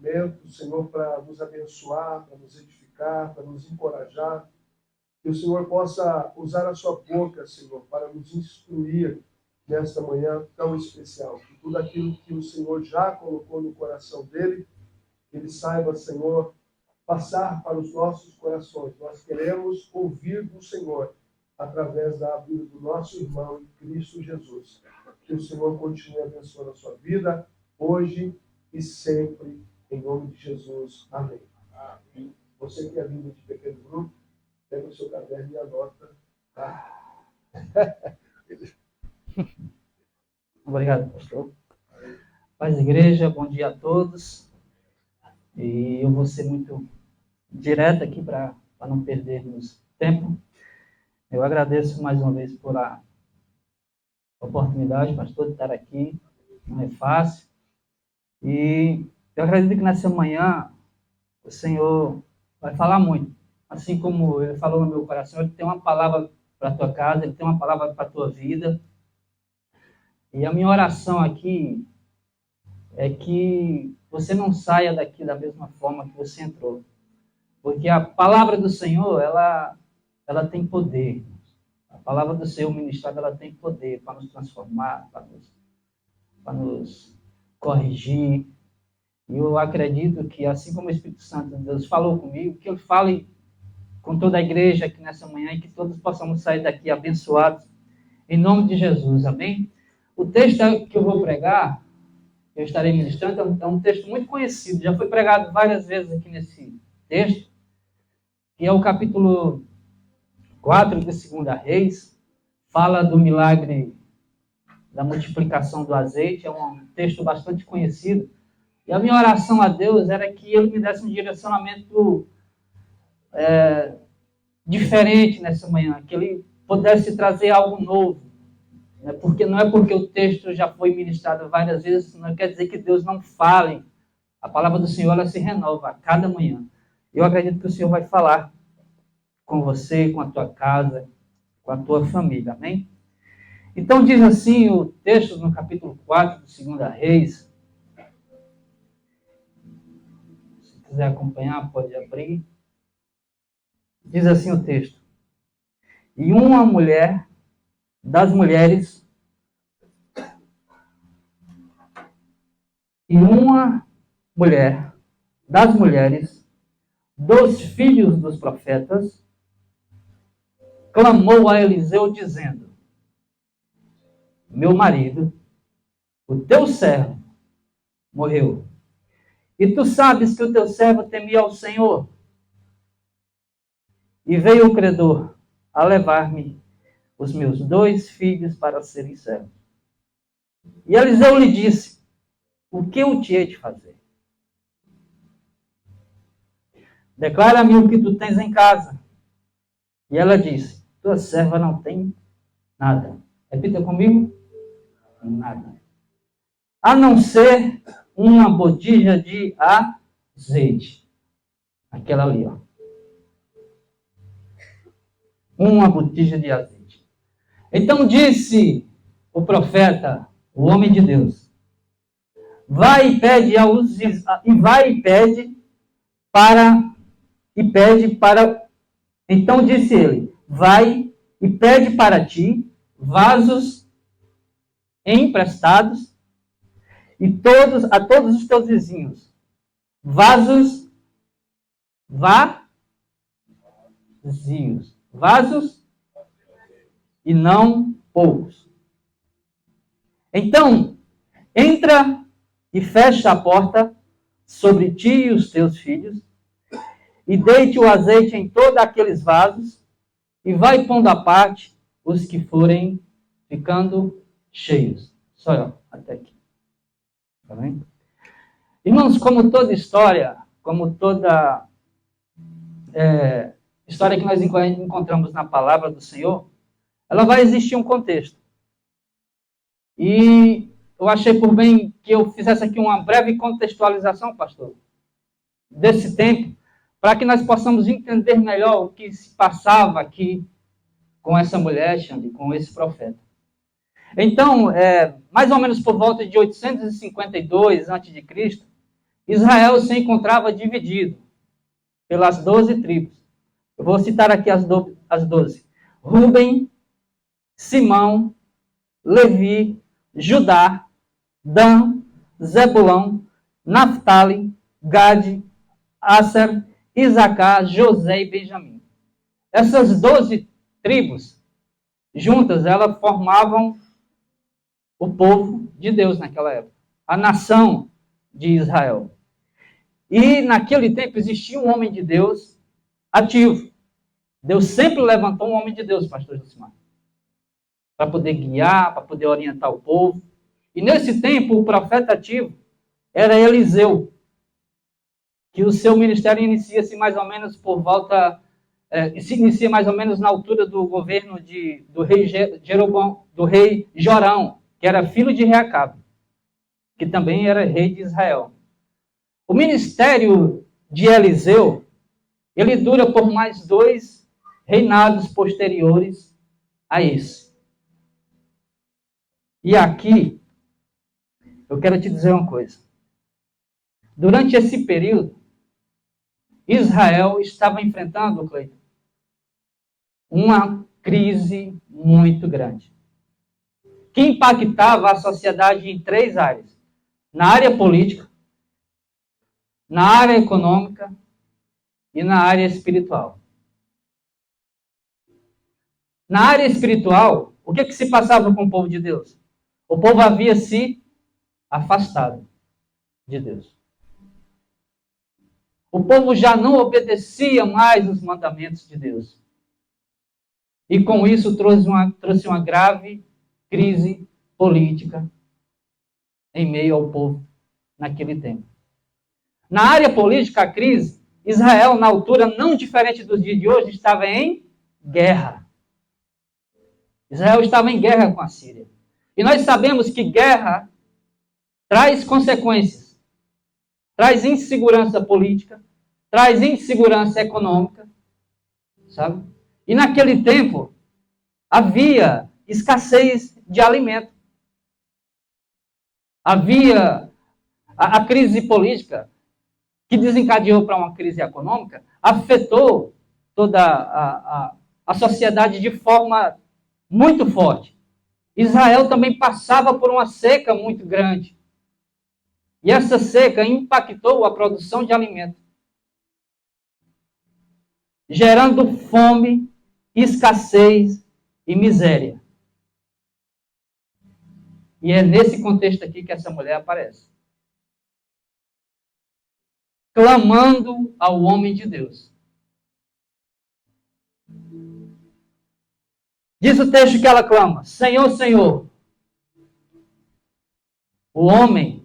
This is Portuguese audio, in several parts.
momento, Senhor, para nos abençoar, para nos edificar, para nos encorajar. Que o Senhor possa usar a sua boca, Senhor, para nos instruir nesta manhã tão especial. Que tudo aquilo que o Senhor já colocou no coração dele, que ele saiba, Senhor, passar para os nossos corações. Nós queremos ouvir do Senhor através da vida do nosso irmão em Cristo Jesus. Que o Senhor continue abençoando a sua vida, hoje e sempre, em nome de Jesus. Amém. Amém. Você que é líder de pequeno grupo, pega o seu caderno e anota. Tá? Obrigado, pastor. Paz, igreja, bom dia a todos. E eu vou ser muito direto aqui para não perdermos tempo. Eu agradeço mais uma vez por a oportunidade, pastor, de estar aqui. Não é fácil. E eu acredito que nessa manhã o Senhor vai falar muito. Assim como Ele falou no meu coração, Ele tem uma palavra para a tua casa, Ele tem uma palavra para a tua vida. E a minha oração aqui é que você não saia daqui da mesma forma que você entrou. Porque a palavra do Senhor, ela tem poder. A palavra do Senhor ministrada, ela tem poder para nos transformar, para nos corrigir. E eu acredito que, assim como o Espírito Santo de Deus falou comigo, que Ele fale com toda a igreja aqui nessa manhã e que todos possamos sair daqui abençoados, em nome de Jesus, amém? O texto que eu vou pregar, eu estarei ministrando, é um texto muito conhecido, já foi pregado várias vezes aqui nesse texto, que é o capítulo 4 de 2 Reis, fala do milagre da multiplicação do azeite, é um texto bastante conhecido, e a minha oração a Deus era que Ele me desse um direcionamento diferente nessa manhã, que Ele pudesse trazer algo novo, né? Porque não é porque o texto já foi ministrado várias vezes, não quer dizer que Deus não fale. A palavra do Senhor, ela se renova a cada manhã. Eu acredito que o Senhor vai falar com você, com a tua casa, com a tua família, amém? Então diz assim o texto no capítulo 4 de 2 Reis. Se quiser acompanhar, pode abrir. Diz assim o texto: e uma mulher das mulheres, dos filhos dos profetas, clamou a Eliseu dizendo: meu marido, o teu servo, morreu. E tu sabes que o teu servo temia ao Senhor. E veio o credor a levar-me os meus 2 filhos para serem servos. E Eliseu lhe disse: o que eu te hei de fazer? Declara-me o que tu tens em casa. E ela disse: tua serva não tem nada. Repita comigo: nada. A não ser uma botija de azeite. Aquela ali, ó. Uma botija de azeite. Então disse o profeta, o homem de Deus: vai e pede para. Então disse ele: vai e pede para ti vasos emprestados a todos os teus vizinhos, vasos vazios e não poucos. Então entra e fecha a porta sobre ti e os teus filhos, e deite o azeite em todos aqueles vasos, e vai pondo à parte os que forem ficando cheios. Só até aqui. Tá bem? Irmãos, como toda história história que nós encontramos na palavra do Senhor, ela vai existir um contexto. E eu achei por bem que eu fizesse aqui uma breve contextualização, pastor, desse tempo, para que nós possamos entender melhor o que se passava aqui com essa mulher, Xande, com esse profeta. Então, mais ou menos por volta de 852 a.C., Israel se encontrava dividido pelas 12 tribos. Eu vou citar aqui as 12. Ruben, Simão, Levi, Judá, Dan, Zebulão, Naftali, Gade, Asser, Isacar, José e Benjamim. Essas 12 tribos, juntas, elas formavam o povo de Deus naquela época, a nação de Israel. E naquele tempo existia um homem de Deus ativo. Deus sempre levantou um homem de Deus, pastor Josimar, para poder guiar, para poder orientar o povo. E nesse tempo, o profeta ativo era Eliseu, que o seu ministério inicia-se mais ou menos por volta, se inicia mais ou menos na altura do governo do rei Jeroboão, do rei Jorão, que era filho de Reacabe, que também era rei de Israel. O ministério de Eliseu, ele dura por mais 2 reinados posteriores a esse. E aqui, eu quero te dizer uma coisa. Durante esse período, Israel estava enfrentando, Cleiton, uma crise muito grande, que impactava a sociedade em 3 áreas. Na área política, na área econômica e na área espiritual. Na área espiritual, o que se passava com o povo de Deus? O povo havia se afastado de Deus. O povo já não obedecia mais os mandamentos de Deus. E com isso trouxe uma grave crise política em meio ao povo naquele tempo. Na área política, a crise, Israel, na altura não diferente dos dias de hoje, estava em guerra. Israel estava em guerra com a Síria. E nós sabemos que guerra traz consequências. Traz insegurança política, traz insegurança econômica, sabe? E naquele tempo, havia escassez de alimento. Havia a crise política, que desencadeou para uma crise econômica, afetou toda a sociedade de forma muito forte. Israel também passava por uma seca muito grande. E essa seca impactou a produção de alimento, gerando fome, escassez e miséria. E é nesse contexto aqui que essa mulher aparece, clamando ao homem de Deus. Diz o texto que ela clama: Senhor, Senhor, o homem,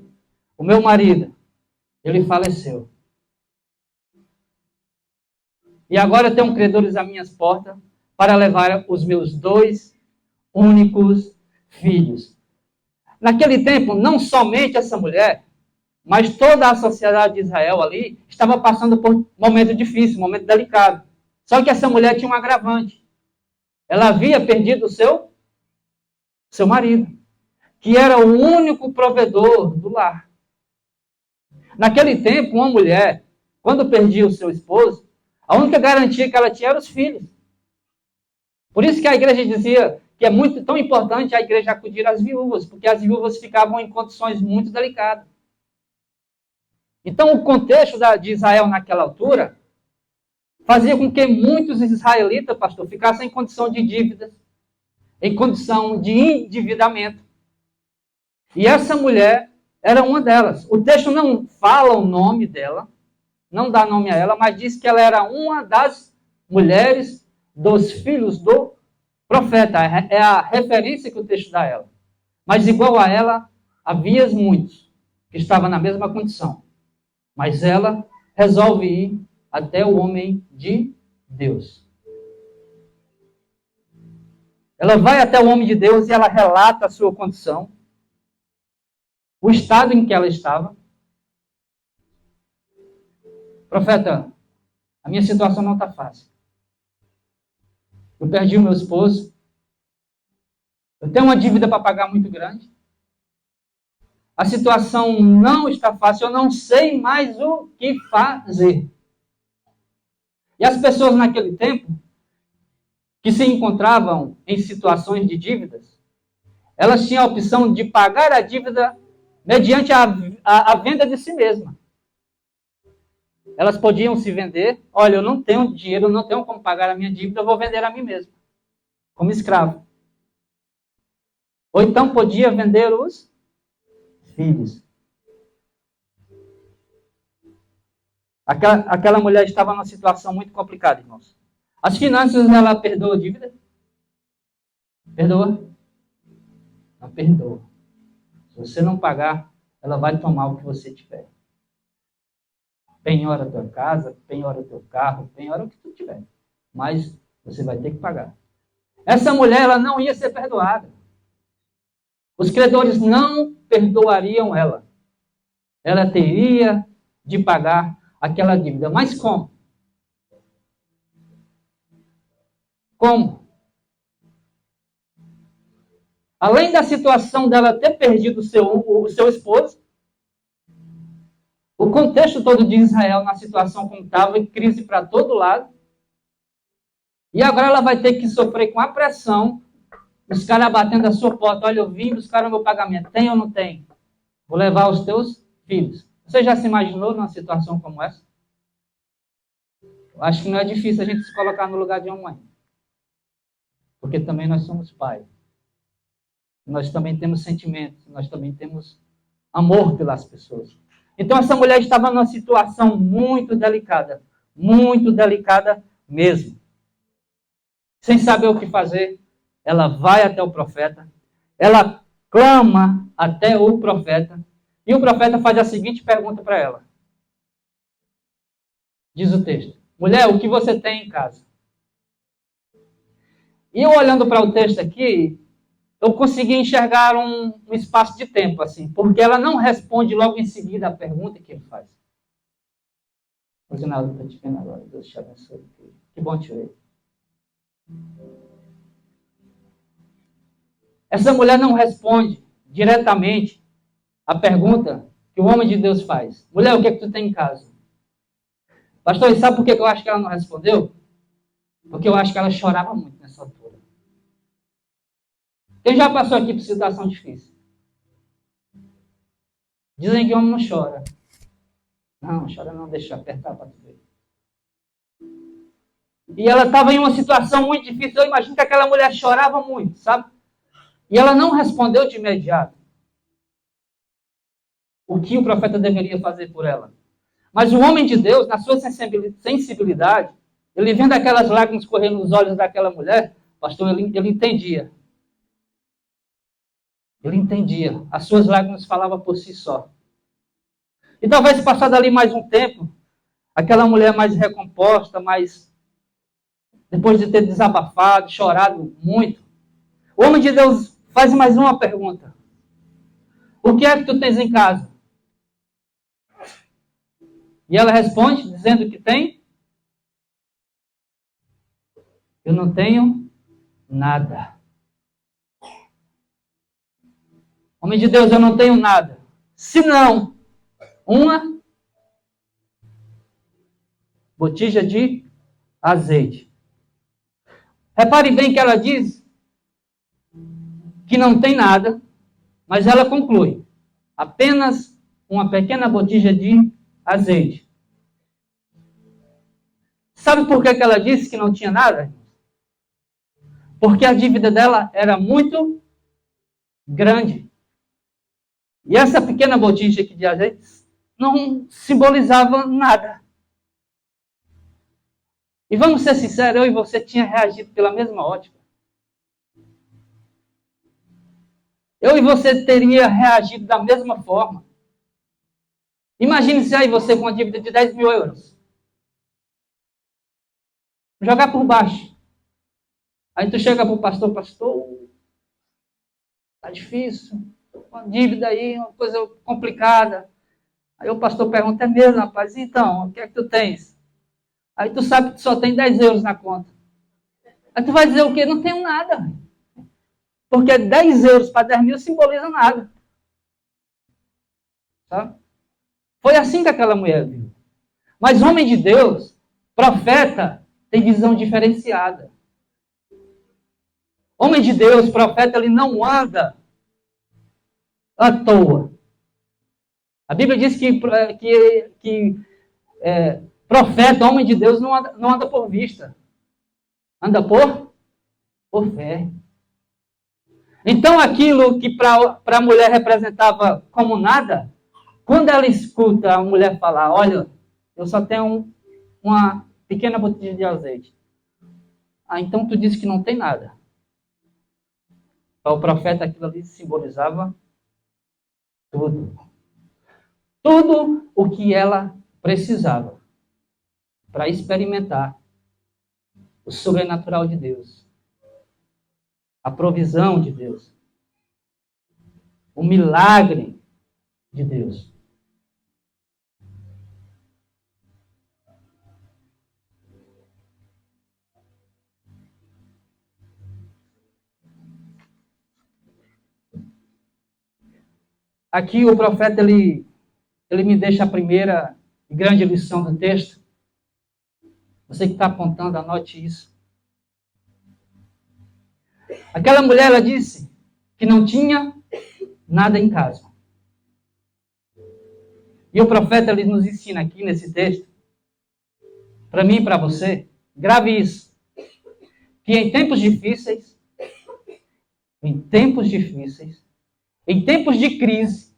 o meu marido, ele faleceu. E agora tem credores às minhas portas para levar os meus 2 únicos filhos. Naquele tempo, não somente essa mulher, mas toda a sociedade de Israel ali estava passando por um momento difícil, um momento delicado. Só que essa mulher tinha um agravante. Ela havia perdido o seu marido, que era o único provedor do lar. Naquele tempo, uma mulher, quando perdia o seu esposo, a única garantia que ela tinha eram os filhos. Por isso que a igreja dizia que é muito tão importante a igreja acudir às viúvas, porque as viúvas ficavam em condições muito delicadas. Então, o contexto de Israel naquela altura fazia com que muitos israelitas, pastor, ficassem em condição de dívidas, em condição de endividamento. E essa mulher era uma delas. O texto não fala o nome dela, não dá nome a ela, mas diz que ela era uma das mulheres dos filhos do profeta. É a referência que o texto dá a ela. Mas igual a ela, havia muitos que estavam na mesma condição. Mas ela resolve ir até o homem de Deus. Ela vai até o homem de Deus e ela relata a sua condição, o estado em que ela estava. Profeta, a minha situação não está fácil. Eu perdi o meu esposo. Eu tenho uma dívida para pagar muito grande. a situação não está fácil, eu não sei mais o que fazer. E as pessoas naquele tempo, que se encontravam em situações de dívidas, elas tinham a opção de pagar a dívida mediante a venda de si mesma. Elas podiam se vender, olha, eu não tenho dinheiro, eu não tenho como pagar a minha dívida, eu vou vender a mim mesmo, como escravo. Ou então podia vender os filhos. Aquela mulher estava numa situação muito complicada, irmãos. As finanças, ela perdoa a dívida? Perdoa? Não perdoa. Se você não pagar, ela vai tomar o que você tiver. Penhora a tua casa, penhora o teu carro, penhora o que tu tiver. Mas você vai ter que pagar. Essa mulher, ela não ia ser perdoada. Os credores não perdoariam ela. Ela teria de pagar aquela dívida. Mas como? Como? Além da situação dela ter perdido o seu esposo, o contexto todo de Israel na situação como estava, em crise para todo lado, e agora ela vai ter que sofrer com a pressão, os caras batendo a sua porta, olha, eu vim buscar o meu pagamento, tem ou não tem? Vou levar os teus filhos. Você já se imaginou numa situação como essa? Eu acho que não é difícil a gente se colocar no lugar de uma mãe. Porque também nós somos pais. Nós também temos sentimentos, nós também temos amor pelas pessoas. Então essa mulher estava numa situação muito delicada mesmo. Sem saber o que fazer, ela vai até o profeta, ela clama até o profeta, e o profeta faz a seguinte pergunta para ela. Diz o texto: mulher, o que você tem em casa? E eu olhando para o texto aqui, eu consegui enxergar um espaço de tempo, assim, porque ela não responde logo em seguida a pergunta que ele faz. Rosinaldo, estou te vendo agora, Deus te abençoe. Que bom te ver. Essa mulher não responde diretamente a pergunta que o homem de Deus faz. Mulher, o que é que tu tem em casa? Pastor, e sabe por que eu acho que ela não respondeu? Porque eu acho que ela chorava muito nessa altura. Quem já passou aqui por situação difícil? Dizem que o homem não chora. Não, chora não, deixa eu apertar para tu ver. E ela estava em uma situação muito difícil. Eu imagino que aquela mulher chorava muito, sabe? E ela não respondeu de imediato o que o profeta deveria fazer por ela. Mas o homem de Deus, na sua sensibilidade, ele vendo aquelas lágrimas correndo nos olhos daquela mulher, pastor, ele entendia. Ele entendia. As suas lágrimas falavam por si só. E talvez passado ali mais um tempo, aquela mulher mais recomposta, depois de ter desabafado, chorado muito, o homem de Deus faz mais uma pergunta. O que é que tu tens em casa? E ela responde, dizendo que tem. Eu não tenho nada. Homem de Deus, eu não tenho nada. Senão uma botija de azeite. Repare bem que ela diz que não tem nada, mas ela conclui. Apenas uma pequena botija de azeite. Sabe por que ela disse que não tinha nada? Porque a dívida dela era muito grande. E essa pequena botija aqui de azeite não simbolizava nada. E vamos ser sinceros, eu e você tinha reagido pela mesma ótica. Eu e você teria reagido da mesma forma. Imagine se aí você com uma dívida de 10 mil euros. Jogar por baixo. Aí tu chega para o pastor, tá difícil, uma dívida aí, uma coisa complicada. Aí o pastor pergunta, é mesmo, rapaz? Então, o que é que tu tens? Aí tu sabe que tu só tem 10 euros na conta. Aí tu vai dizer o quê? Não tenho nada. Porque 10 euros para 10 mil simboliza nada. Sabe? Foi assim que aquela mulher viu. Mas homem de Deus, profeta, tem visão diferenciada. Homem de Deus, profeta, ele não anda à toa. A Bíblia diz que profeta, homem de Deus, não anda por vista. Anda por fé. Então, aquilo que para a mulher representava como nada, quando ela escuta a mulher falar, olha, eu só tenho uma pequena botija de azeite. Ah, então tu disse que não tem nada. Para o profeta, aquilo ali simbolizava tudo. Tudo o que ela precisava para experimentar o sobrenatural de Deus, a provisão de Deus, o milagre de Deus. Aqui o profeta, ele me deixa a primeira grande lição do texto. Você que está apontando, anote isso. Aquela mulher, ela disse que não tinha nada em casa. E o profeta, ele nos ensina aqui nesse texto, para mim e para você, grave isso, que em tempos difíceis, em tempos de crise,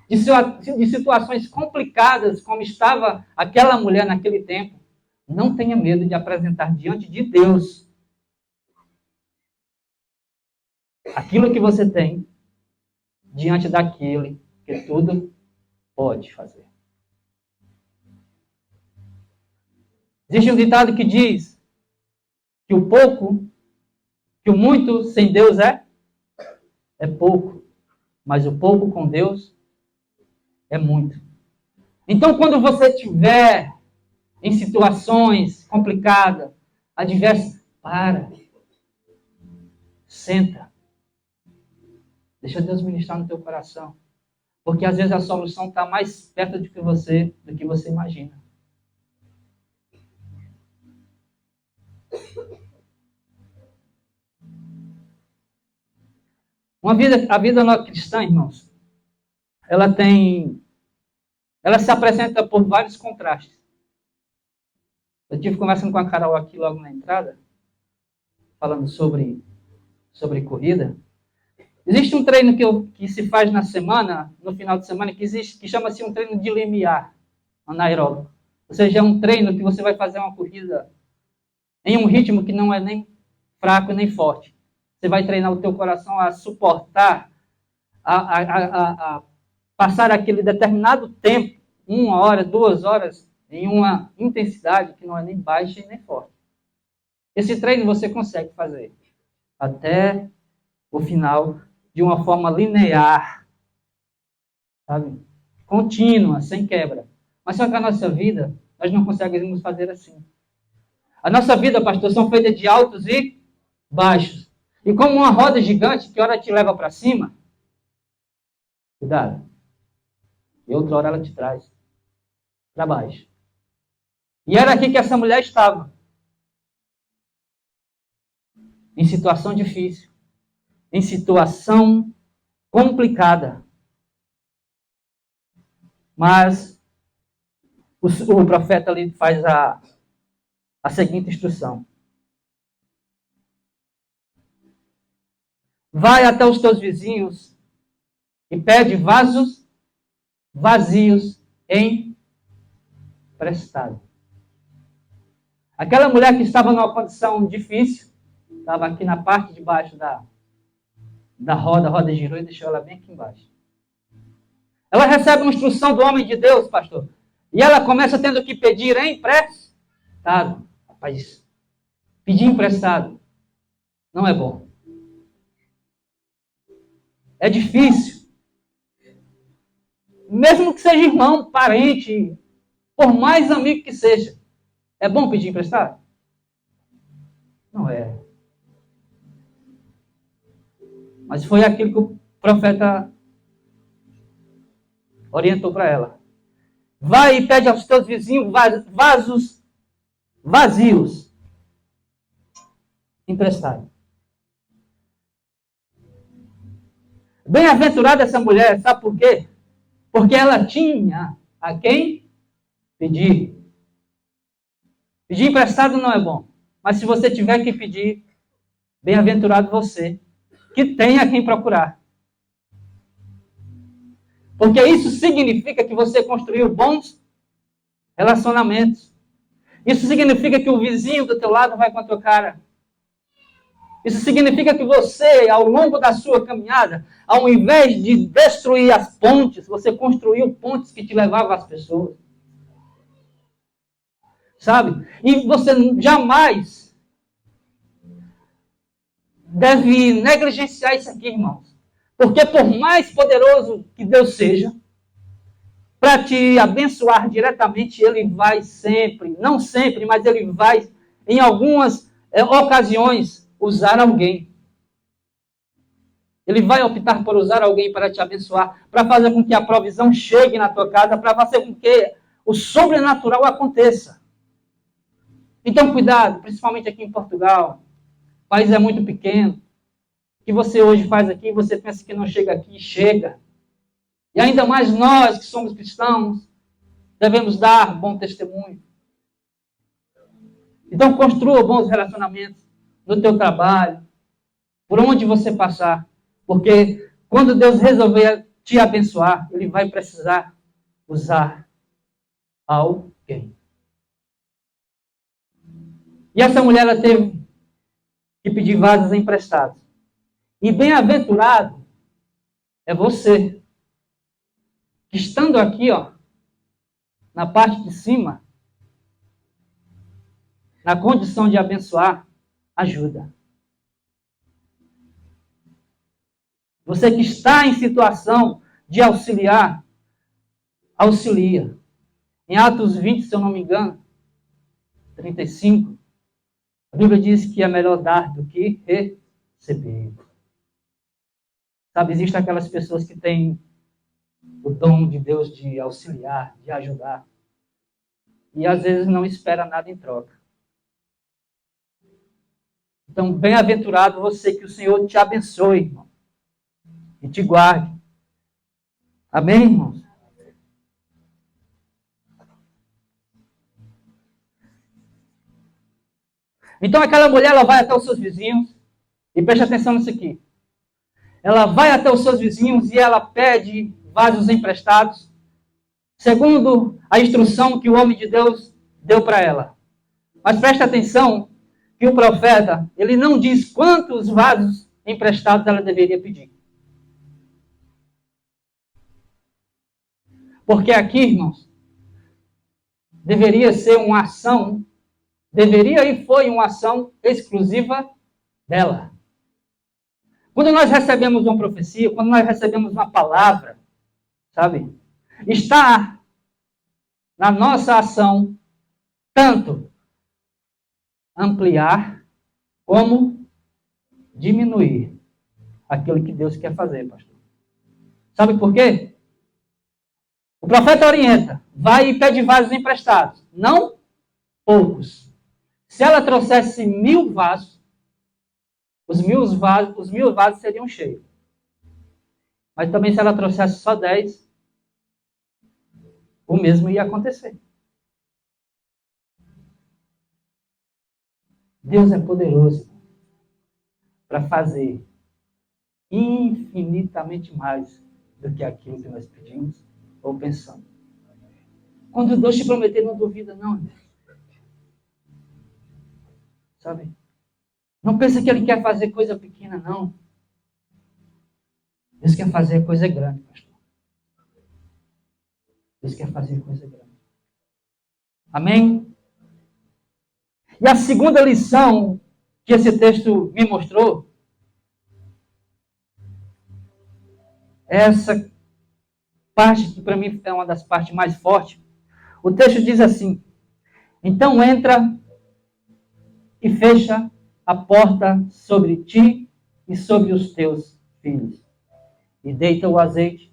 de situações complicadas, como estava aquela mulher naquele tempo, não tenha medo de apresentar diante de Deus aquilo que você tem diante daquele que tudo pode fazer. Existe um ditado que diz que que o muito sem Deus é pouco, mas o pouco com Deus é muito. Então, quando você estiver em situações complicadas, adversas, senta. Deixa Deus ministrar no teu coração. Porque às vezes a solução está mais perto do que você imagina. A vida cristã, irmãos, ela se apresenta por vários contrastes. Eu estive conversando com a Carol aqui logo na entrada, falando sobre corrida. Existe um treino que se faz na semana, no final de semana, que chama-se um treino de limiar, anaeróbico. Ou seja, é um treino que você vai fazer uma corrida em um ritmo que não é nem fraco nem forte. Você vai treinar o teu coração a suportar, a passar aquele determinado tempo, 1 hora, 2 horas, em uma intensidade que não é nem baixa e nem forte. Esse treino você consegue fazer até o final de uma forma linear, sabe? Contínua, sem quebra. Mas só que a nossa vida, nós não conseguimos fazer assim. A nossa vida, pastor, são feitas de altos e baixos. E como uma roda gigante que hora te leva para cima, cuidado, e outra hora ela te traz para baixo. E era aqui que essa mulher estava. Em situação difícil. Em situação complicada. Mas o profeta ali faz a seguinte instrução. Vai até os teus vizinhos e pede vasos vazios emprestado. Aquela mulher que estava numa condição difícil, estava aqui na parte de baixo da roda, a roda girou e deixou ela bem aqui embaixo. Ela recebe uma instrução do homem de Deus, pastor, e ela começa tendo que pedir emprestado. Rapaz, pedir emprestado não é bom. É difícil. Mesmo que seja irmão, parente, por mais amigo que seja, é bom pedir emprestado? Não é. Mas foi aquilo que o profeta orientou para ela. Vai e pede aos teus vizinhos vasos vazios emprestados. Bem-aventurada essa mulher, sabe por quê? Porque ela tinha a quem pedir. Pedir emprestado não é bom, mas se você tiver que pedir, bem-aventurado você, que tem a quem procurar. Porque isso significa que você construiu bons relacionamentos. Isso significa que o vizinho do teu lado vai com a tua cara. Isso significa que você, ao longo da sua caminhada, ao invés de destruir as pontes, você construiu pontes que te levavam às pessoas. Sabe? E você jamais deve negligenciar isso aqui, irmãos. Porque por mais poderoso que Deus seja, para te abençoar diretamente, Ele vai sempre, não sempre, mas Ele vai, em algumas ocasiões, usar alguém. Ele vai optar por usar alguém para te abençoar, para fazer com que a provisão chegue na tua casa, para fazer com que o sobrenatural aconteça. Então, cuidado, principalmente aqui em Portugal. O país é muito pequeno. O que você hoje faz aqui, você pensa que não chega aqui, chega. E ainda mais nós que somos cristãos, devemos dar bom testemunho. Então, construa bons relacionamentos no teu trabalho, por onde você passar. Porque quando Deus resolver te abençoar, Ele vai precisar usar alguém. E essa mulher, ela teve que pedir vasos emprestados. E bem-aventurado é você, que estando aqui, ó, na parte de cima, na condição de abençoar, ajuda. Você que está em situação de auxiliar, auxilia. Em Atos 20, se eu não me engano, 35, a Bíblia diz que é melhor dar do que receber. Sabe, existem aquelas pessoas que têm o dom de Deus de auxiliar, de ajudar. E às vezes não espera nada em troca. Então, bem-aventurado você, que o Senhor te abençoe, irmão. E te guarde. Amém, irmãos? Então aquela mulher, ela vai até os seus vizinhos, e preste atenção nisso aqui. Ela vai até os seus vizinhos e ela pede vasos emprestados, segundo a instrução que o homem de Deus deu para ela. Mas preste atenção que o profeta, ele não diz quantos vasos emprestados ela deveria pedir. Porque aqui, irmãos, deveria ser uma ação, deveria e foi uma ação exclusiva dela. Quando nós recebemos uma profecia, quando nós recebemos uma palavra, sabe? Está na nossa ação tanto ampliar como diminuir aquilo que Deus quer fazer, pastor. Sabe por quê? O profeta orienta, vai e pede vasos emprestados, não poucos. Se ela trouxesse 1000 vasos, os mil vasos seriam cheios. Mas também se ela trouxesse só 10, o mesmo ia acontecer. Deus é poderoso para fazer infinitamente mais do que aquilo que nós pedimos ou pensamos. Quando Deus te prometer, não duvida não, irmão. Sabe? Não pensa que Ele quer fazer coisa pequena, não. Deus quer fazer coisa grande, pastor. Deus quer fazer coisa grande. Amém? E a segunda lição que esse texto me mostrou, essa parte que para mim é uma das partes mais fortes. O texto diz assim: então entra e fecha a porta sobre ti e sobre os teus filhos, e deita o azeite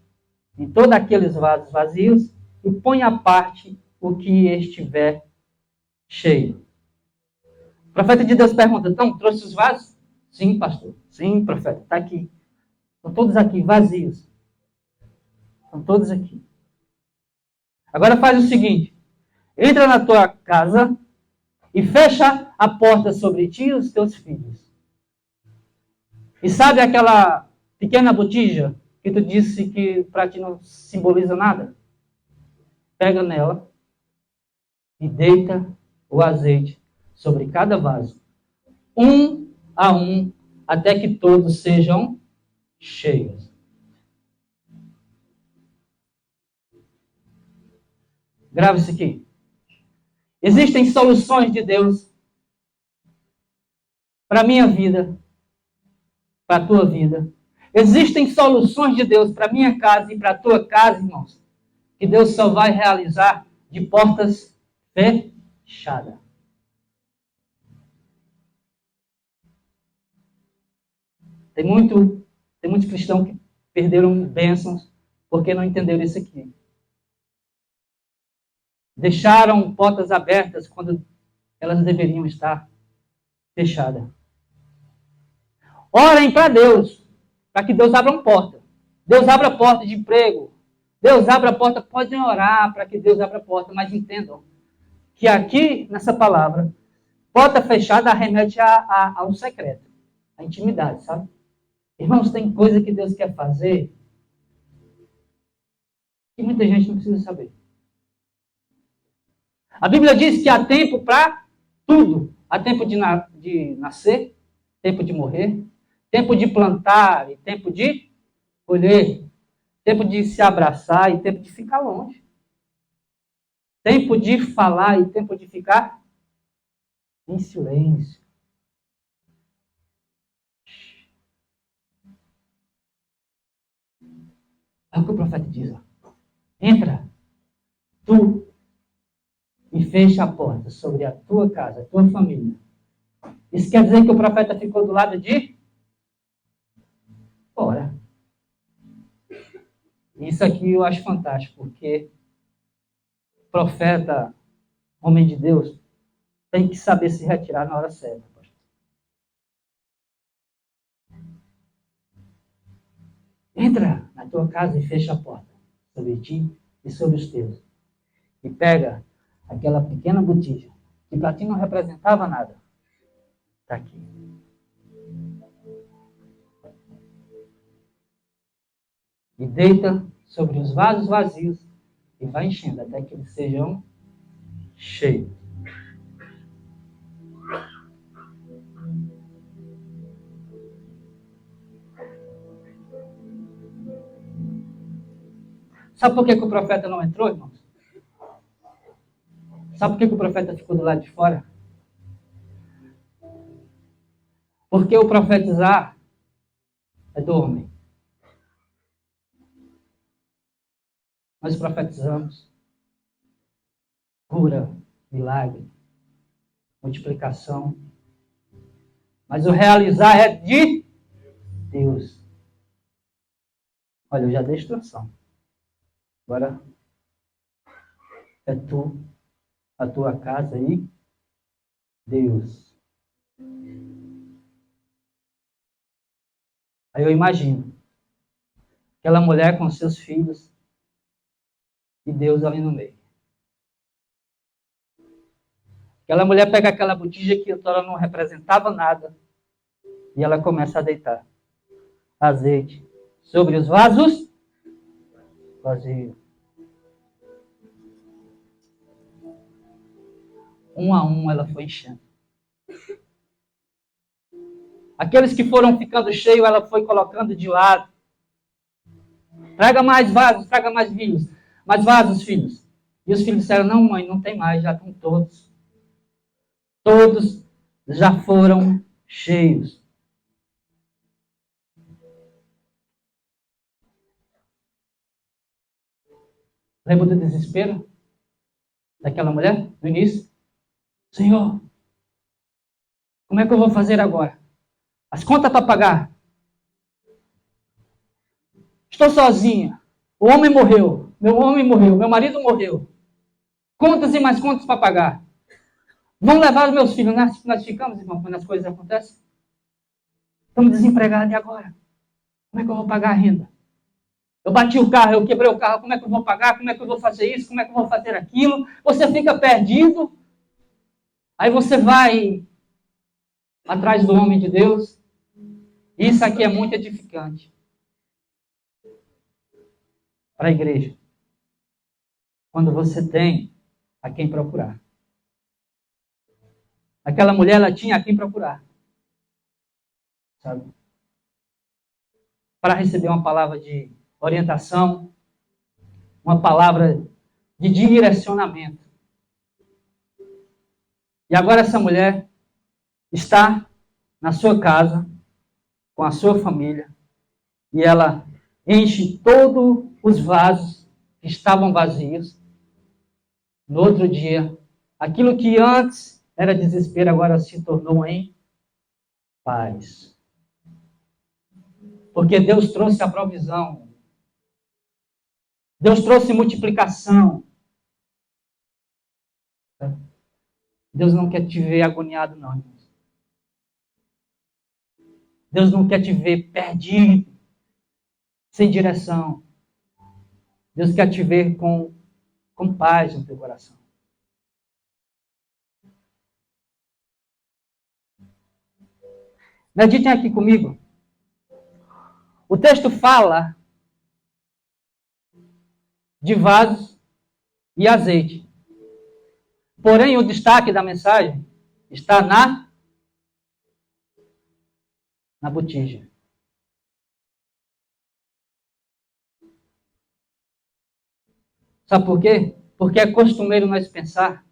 em todos aqueles vasos vazios e põe à parte o que estiver cheio. O profeta de Deus pergunta, então, trouxe os vasos? Sim, pastor. Sim, profeta, está aqui. Estão todos aqui, vazios. Estão todos aqui. Agora faz o seguinte, entra na tua casa e fecha a porta sobre ti e os teus filhos. E sabe aquela pequena botija que tu disse que para ti não simboliza nada? Pega nela e deita o azeite sobre cada vaso, um a um, até que todos sejam cheios. Grave isso aqui. Existem soluções de Deus para a minha vida, para a tua vida. Existem soluções de Deus para a minha casa e para a tua casa, irmãos, que Deus só vai realizar de portas fechadas. Tem muitos cristãos que perderam bênçãos porque não entenderam isso aqui. Deixaram portas abertas quando elas deveriam estar fechadas. Orem para Deus, para que Deus abra uma porta. Deus abra a porta de emprego. Deus abra a porta, podem orar para que Deus abra a porta, mas entendam que aqui, nessa palavra, porta fechada remete ao secreto, à intimidade, sabe? Irmãos, tem coisa que Deus quer fazer que muita gente não precisa saber. A Bíblia diz que há tempo para tudo. Há tempo de nascer, tempo de morrer, tempo de plantar e tempo de colher, tempo de se abraçar e tempo de ficar longe, tempo de falar e tempo de ficar em silêncio. É o que o profeta diz. Entra, tu, e fecha a porta sobre a tua casa, a tua família. Isso quer dizer que o profeta ficou do lado de fora. Isso aqui eu acho fantástico, porque profeta, homem de Deus, tem que saber se retirar na hora certa. Entra na tua casa e fecha a porta sobre ti e sobre os teus. E pega aquela pequena botija, que para ti não representava nada. Está aqui. E deita sobre os vasos vazios e vai enchendo até que eles sejam cheios. Sabe por que o profeta não entrou, irmãos? Sabe por que o profeta ficou do lado de fora? Porque o profetizar é do homem. Nós profetizamos cura, milagre, multiplicação. Mas o realizar é de Deus. Olha, eu já dei instrução. Agora é tu, a tua casa e Deus. Aí eu imagino aquela mulher com seus filhos e Deus ali no meio. Aquela mulher pega aquela botija que ela não representava nada e ela começa a deitar azeite sobre os vasos vazios. Um a um ela foi enchendo. Aqueles que foram ficando cheios, ela foi colocando de lado. Traga mais vasos, traga mais filhos. Mais vasos, filhos. E os filhos disseram, não mãe, não tem mais, já estão todos. Todos já foram cheios. Lembra do desespero daquela mulher no início? Senhor, como é que eu vou fazer agora? As contas para pagar. Estou sozinha. O homem morreu, meu marido morreu. Contas e mais contas para pagar. Vão levar os meus filhos. Nós ficamos, irmão, quando as coisas acontecem. Estamos desempregados e agora? Como é que eu vou pagar a renda? Eu bati o carro, eu quebrei o carro, como é que eu vou pagar? Como é que eu vou fazer isso? Como é que eu vou fazer aquilo? Você fica perdido. Aí você vai atrás do homem de Deus. Isso aqui é muito edificante para a igreja. Quando você tem a quem procurar. Aquela mulher, ela tinha a quem procurar. Sabe? Para receber uma palavra de orientação, uma palavra de direcionamento. E agora essa mulher está na sua casa, com a sua família, e ela enche todos os vasos que estavam vazios. No outro dia, aquilo que antes era desespero, agora se tornou em paz. Porque Deus trouxe a provisão. Deus trouxe multiplicação. Deus não quer te ver agoniado, não, irmãos. Deus não quer te ver perdido, sem direção. Deus quer te ver com paz no teu coração. Meditem aqui comigo. O texto fala de vasos e azeite. Porém, o destaque da mensagem está na botija. Sabe por quê? Porque é costumeiro nós pensar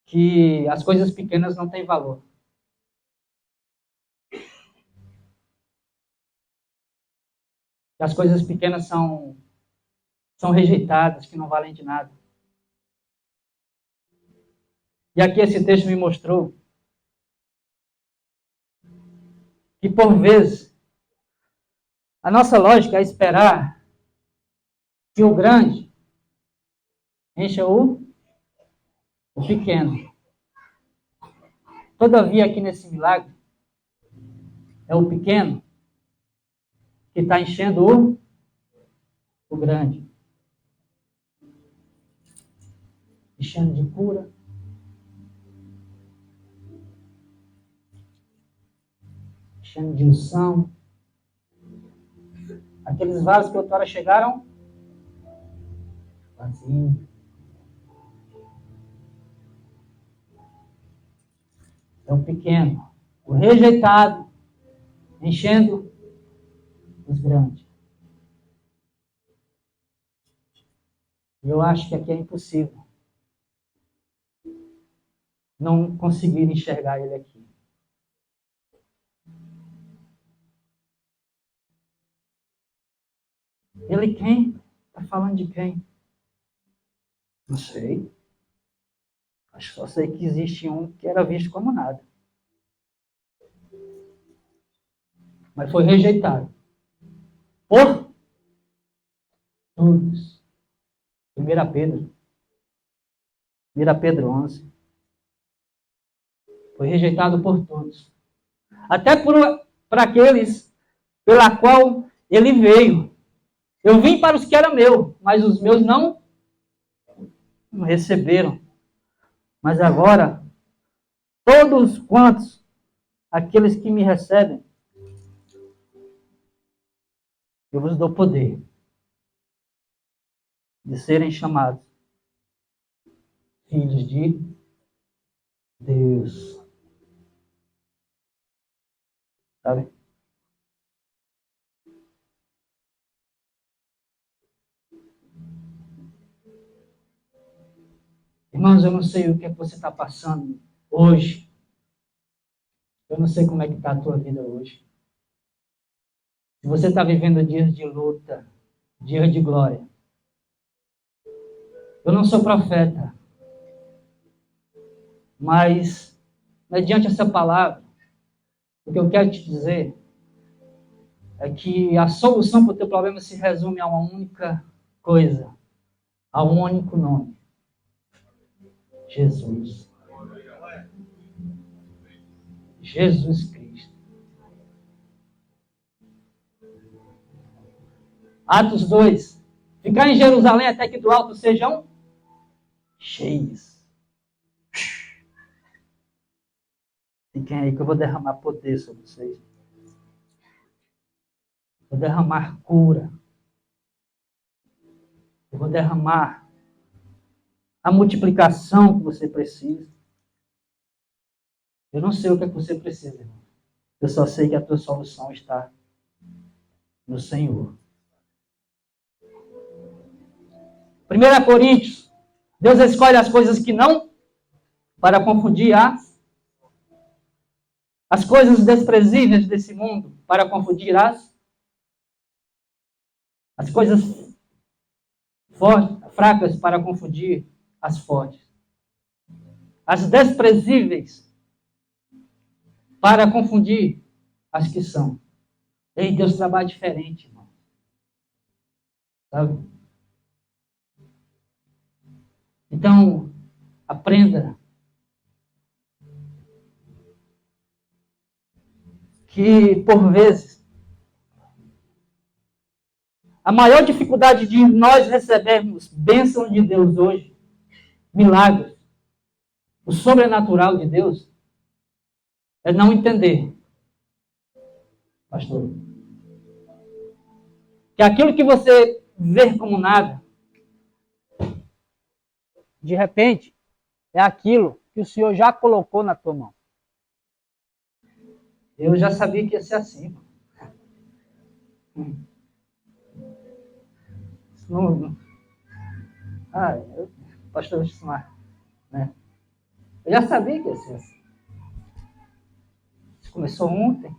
que as coisas pequenas não têm valor. Que as coisas pequenas são rejeitadas, que não valem de nada. E aqui esse texto me mostrou que, por vezes, a nossa lógica é esperar que o grande encha o pequeno. Todavia, aqui nesse milagre, é o pequeno que está enchendo o grande. Enchendo de cura. Enchendo de unção. Aqueles vasos que outrora chegaram vazios. É o pequeno, o rejeitado, enchendo os grandes. E eu acho que aqui é impossível não conseguir enxergar ele aqui. Ele quem? Está falando de quem? Não sei. Acho que só sei que existe um que era visto como nada. Mas foi rejeitado. Por todos. 1 Pedro. 1 Pedro 11. Foi rejeitado por todos. Até para aqueles pela qual ele veio. Eu vim para os que eram meus, mas os meus não receberam. Mas agora, todos quantos, aqueles que me recebem, eu vos dou poder de serem chamados filhos de Deus. Sabe? Irmãos, eu não sei o que é que você está passando hoje. Eu não sei como é que está a tua vida hoje. Se você está vivendo dias de luta, dias de glória. Eu não sou profeta. Mas, mediante essa palavra, o que eu quero te dizer é que a solução para o teu problema se resume a uma única coisa, a um único nome: Jesus. Jesus Cristo. Atos 2. Ficar em Jerusalém até que do alto sejam cheios. Fiquem aí que eu vou derramar poder sobre vocês. Vou derramar cura. Eu vou derramar a multiplicação que você precisa. Eu não sei o que é que você precisa, irmão. Eu só sei que a tua solução está no Senhor. 1 Coríntios. Deus escolhe as coisas que não para confundir as coisas desprezíveis desse mundo, para confundir as coisas fracas, para confundir as fortes. As desprezíveis, para confundir as que são. Ei, Deus trabalha diferente, irmão. Sabe? Então, aprenda que, por vezes, a maior dificuldade de nós recebermos bênçãos de Deus hoje, milagres, o sobrenatural de Deus, é não entender, pastor, que aquilo que você vê como nada, de repente, é aquilo que o Senhor já colocou na tua mão. Eu já sabia que ia ser assim. Pastor Gismar, né? Eu já sabia que ia ser assim. Isso começou ontem.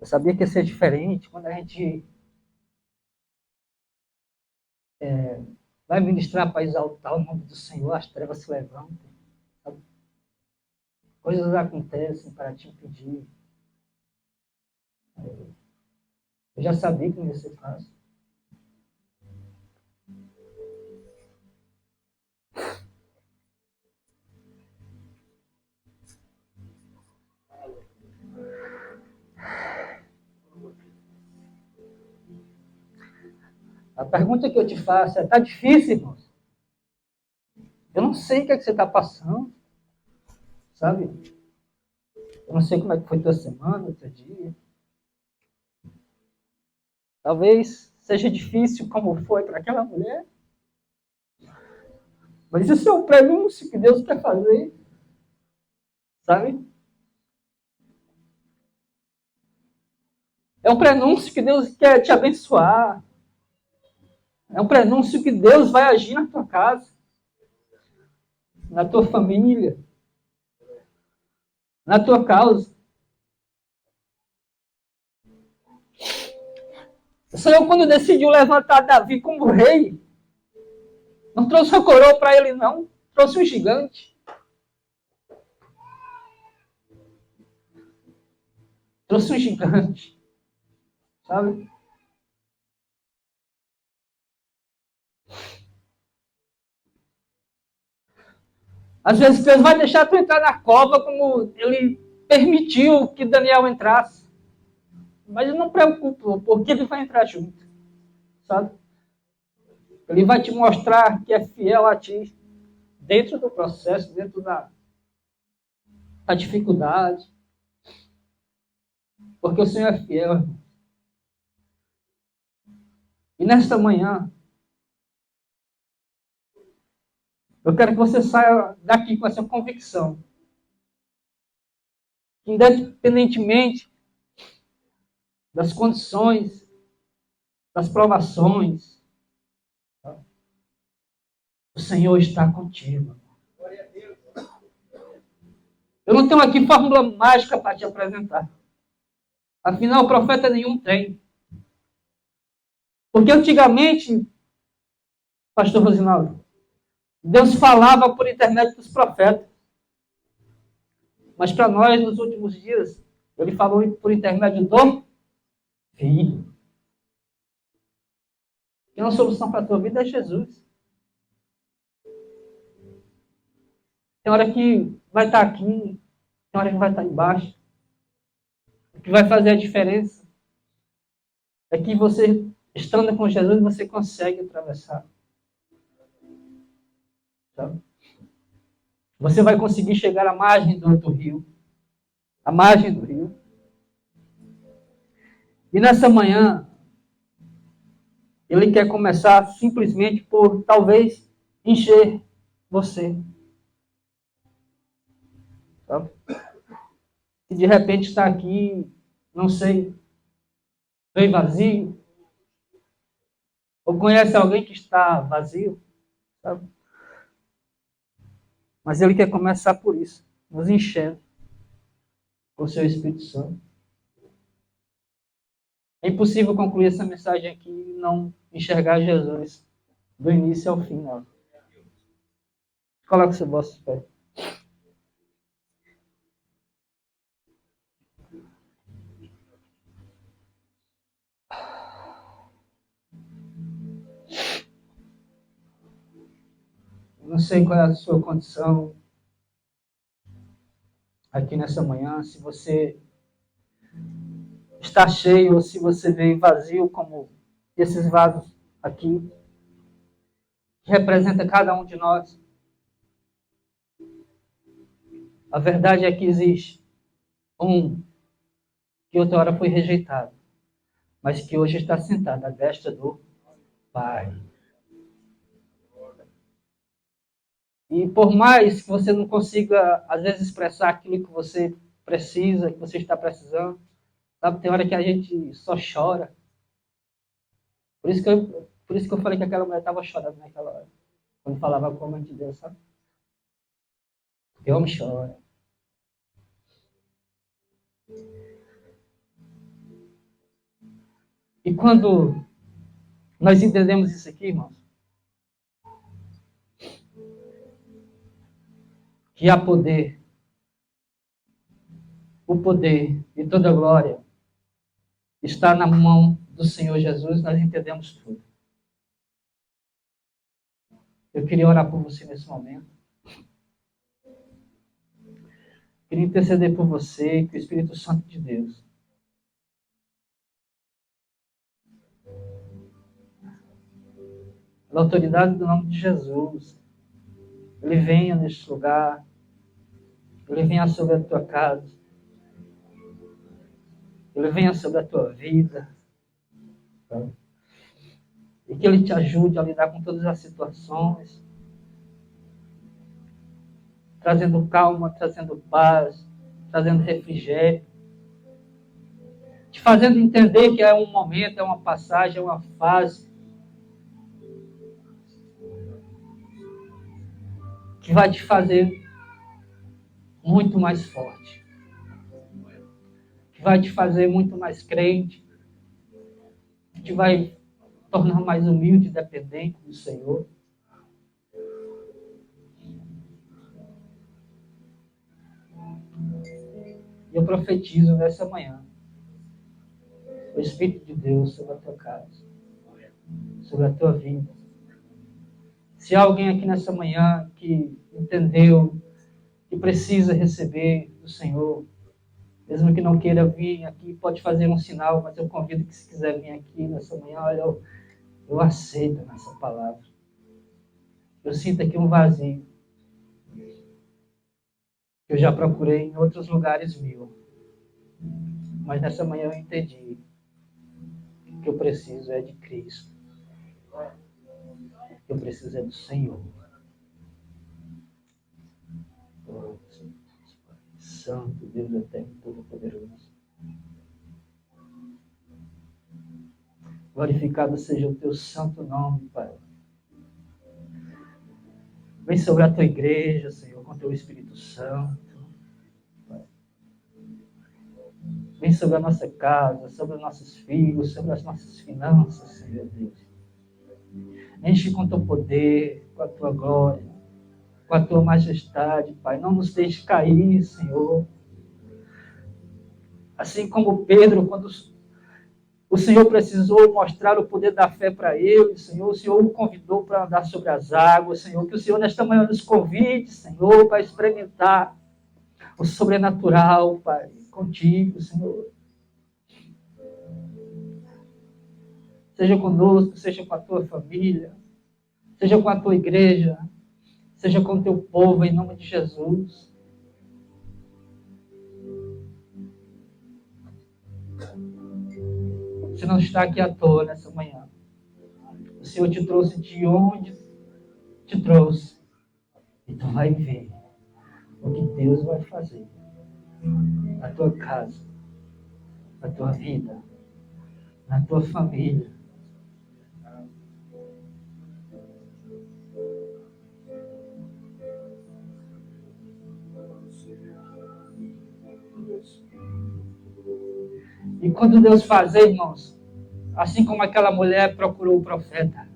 Eu sabia que ia ser diferente quando a gente vai ministrar para exaltar o nome do Senhor, as trevas se levantam. Sabe? Coisas acontecem para te impedir. Eu já sabia que não ia ser fácil. A pergunta que eu te faço é: está difícil, irmãos? Eu não sei o que é que você está passando, sabe? Eu não sei como é que foi tua semana, teu dia. Talvez seja difícil como foi para aquela mulher. Mas isso é um prenúncio que Deus quer fazer, sabe? É um prenúncio que Deus quer te abençoar. É um prenúncio que Deus vai agir na tua casa, na tua família, na tua causa. O Senhor, quando decidiu levantar Davi como rei, não trouxe uma coroa para ele, não. Trouxe um gigante. Trouxe um gigante. Sabe? Às vezes Deus vai deixar tu entrar na cova como ele permitiu que Daniel entrasse. Mas não preocupa, porque ele vai entrar junto. Sabe? Ele vai te mostrar que é fiel a ti. Dentro do processo, dentro da dificuldade. Porque o Senhor é fiel. E nesta manhã, eu quero que você saia daqui com essa convicção. Independentemente das condições, das provações, o Senhor está contigo. Eu não tenho aqui fórmula mágica para te apresentar. Afinal, profeta nenhum tem. Porque antigamente, pastor Rosinaldo, Deus falava por intermédio dos profetas. Mas para nós, nos últimos dias, ele falou por intermédio do Filho. E a solução para a tua vida é Jesus. Tem hora que vai estar aqui, tem hora que vai estar embaixo. O que vai fazer a diferença é que você, estando com Jesus, você consegue atravessar. Sabe? Você vai conseguir chegar à margem do outro rio. À margem do rio. E nessa manhã, ele quer começar simplesmente por, talvez, encher você. Sabe? E de repente está aqui, não sei, bem vazio. Ou conhece alguém que está vazio. Sabe? Mas ele quer começar por isso, nos enchendo com o seu Espírito Santo. É impossível concluir essa mensagem aqui e não enxergar Jesus do início ao fim, não. Coloque seu vosso pé. Não sei qual é a sua condição aqui nessa manhã, se você está cheio ou se você veio vazio, como esses vasos aqui, que representa cada um de nós. A verdade é que existe um que outra hora foi rejeitado, mas que hoje está sentado à destra do Pai. E por mais que você não consiga, às vezes, expressar aquilo que você precisa, que você está precisando, sabe, tem hora que a gente só chora. Por isso que eu falei que aquela mulher estava chorando naquela hora, quando falava com a mãe de Deus, sabe? Porque homem chora. E quando nós entendemos isso aqui, irmãos, que há poder, o poder e toda a glória está na mão do Senhor Jesus, nós entendemos tudo. Eu queria orar por você nesse momento. Queria interceder por você, que o Espírito Santo de Deus pela autoridade do nome de Jesus, ele venha neste lugar, ele venha sobre a tua casa, ele venha sobre a tua vida, tá? E que ele te ajude a lidar com todas as situações, trazendo calma, trazendo paz, trazendo refrigério, te fazendo entender que é um momento, é uma passagem, é uma fase, que vai te fazer muito mais forte, que vai te fazer muito mais crente, que te vai tornar mais humilde e dependente do Senhor. E eu profetizo nessa manhã o Espírito de Deus sobre a tua casa, sobre a tua vida. Se há alguém aqui nessa manhã que entendeu que precisa receber do Senhor, mesmo que não queira vir aqui, pode fazer um sinal, mas eu convido que se quiser vir aqui nessa manhã, olha, eu aceito essa palavra. Eu sinto aqui um vazio. Eu já procurei em outros lugares mil. Mas nessa manhã eu entendi que o que eu preciso é de Cristo. O que eu preciso é do Senhor. Oh, Santo Deus eterno, todo-poderoso. Glorificado seja o teu santo nome, Pai. Vem sobre a tua igreja, Senhor, com teu Espírito Santo. Pai. Vem sobre a nossa casa, sobre os nossos filhos, sobre as nossas finanças, Senhor Deus. Enche com teu poder, com a tua glória, com a tua majestade, Pai. Não nos deixe cair, Senhor. Assim como Pedro, quando o Senhor precisou mostrar o poder da fé para ele, Senhor. O Senhor o convidou para andar sobre as águas, Senhor. Que o Senhor nesta manhã nos convide, Senhor, para experimentar o sobrenatural, Pai, contigo, Senhor. Seja conosco, seja com a tua família, seja com a tua igreja, seja com o teu povo, em nome de Jesus. Você não está aqui à toa nessa manhã. O Senhor te trouxe de onde te trouxe. Então vai ver o que Deus vai fazer na tua casa, na tua vida, na tua família. E quando Deus fazer, irmãos, assim como aquela mulher procurou o profeta,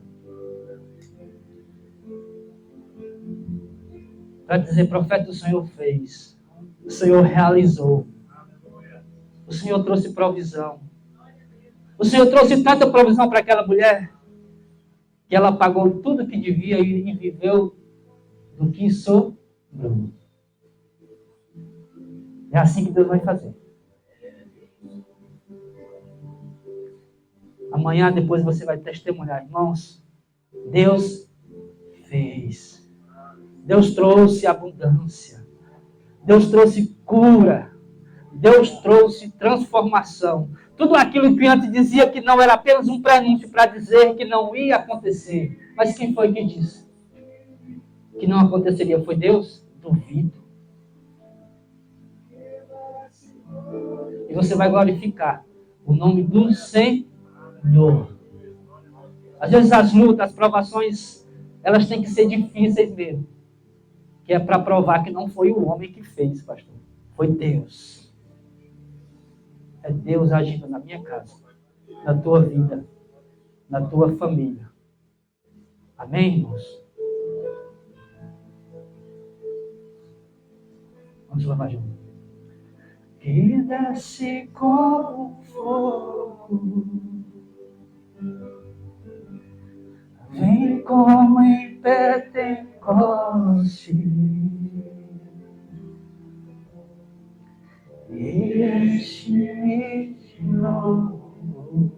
para dizer, profeta, o Senhor fez, o Senhor realizou, o Senhor trouxe provisão, o Senhor trouxe tanta provisão para aquela mulher, que ela pagou tudo que devia e viveu do que sobrou. É assim que Deus vai fazer. Amanhã, depois você vai testemunhar, irmãos. Deus fez. Deus trouxe abundância. Deus trouxe cura. Deus trouxe transformação. Tudo aquilo que antes dizia que não era apenas um prenúncio para dizer que não ia acontecer. Mas quem foi que disse que não aconteceria? Foi Deus? Duvido. E você vai glorificar o nome do Senhor. Às vezes as lutas, as provações, elas têm que ser difíceis mesmo. Que é para provar que não foi o homem que fez, pastor. Foi Deus. É Deus agindo na minha casa, na tua vida, na tua família. Amém, irmãos? Vamos louvar junto. Que desce como fogo, vem como em Pentecoste, e enche-me de novo.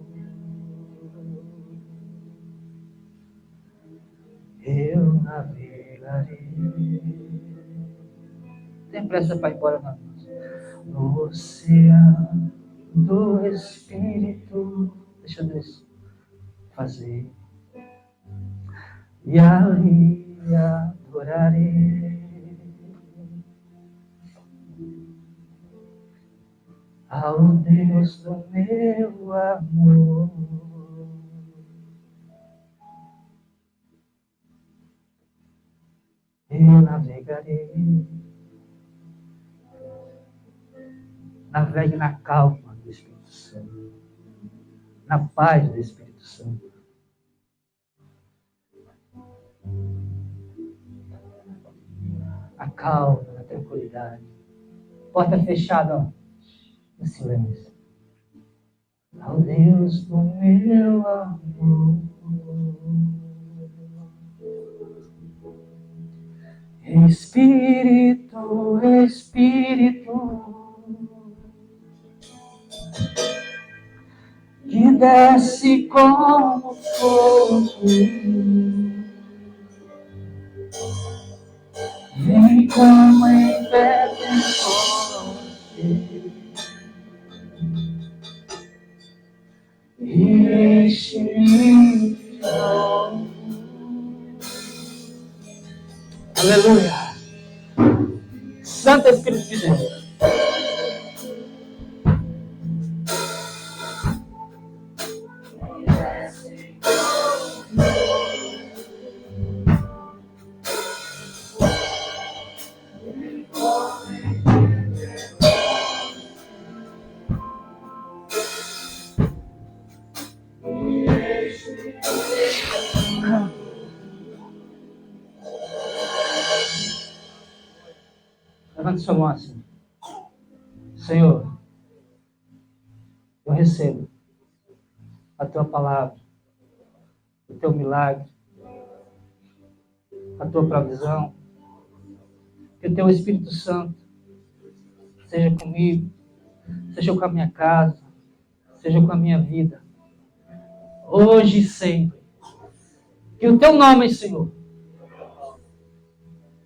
Eu navegarei. Tem pressa para ir embora, não? No oceano do Espírito. Deixa Deus fazer. E ali adorarei ao Deus do meu amor. Eu navegarei. Navegue na calma do Espírito Santo, na paz do Espírito Santo. A calma, a tranquilidade. Porta fechada, ó, no silêncio. Ao Deus do meu amor. Espírito, Espírito, que desce como fogo, vem como em Pentecoste, e enche-me de novo. Aleluia! Santo Espírito de Deus. Levante sua mão assim. Senhor, eu recebo a tua palavra, o teu milagre, a tua provisão. Que o teu Espírito Santo seja comigo, seja com a minha casa, seja com a minha vida, hoje e sempre. Que o teu nome, Senhor,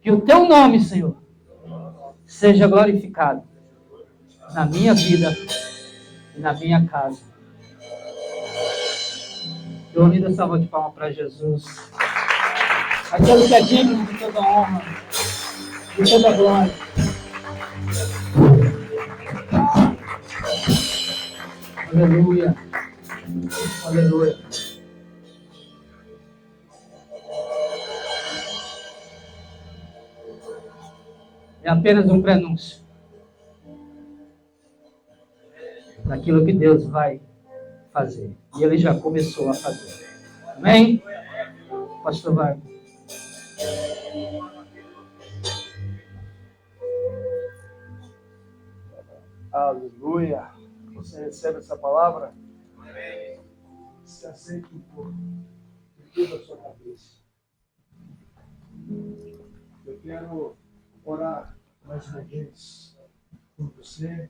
que o teu nome, Senhor, seja glorificado na minha vida e na minha casa. Eu unido essa salva de palmas para Jesus. Aquele que é digno de toda honra, de toda glória. Aleluia. Aleluia. É apenas um prenúncio daquilo que Deus vai fazer. E Ele já começou a fazer. Amém? Pastor Wagner. Aleluia. Você recebe essa palavra? Se aceita um pouco. Tira a sua cabeça. Eu quero orar mais uma vez por você.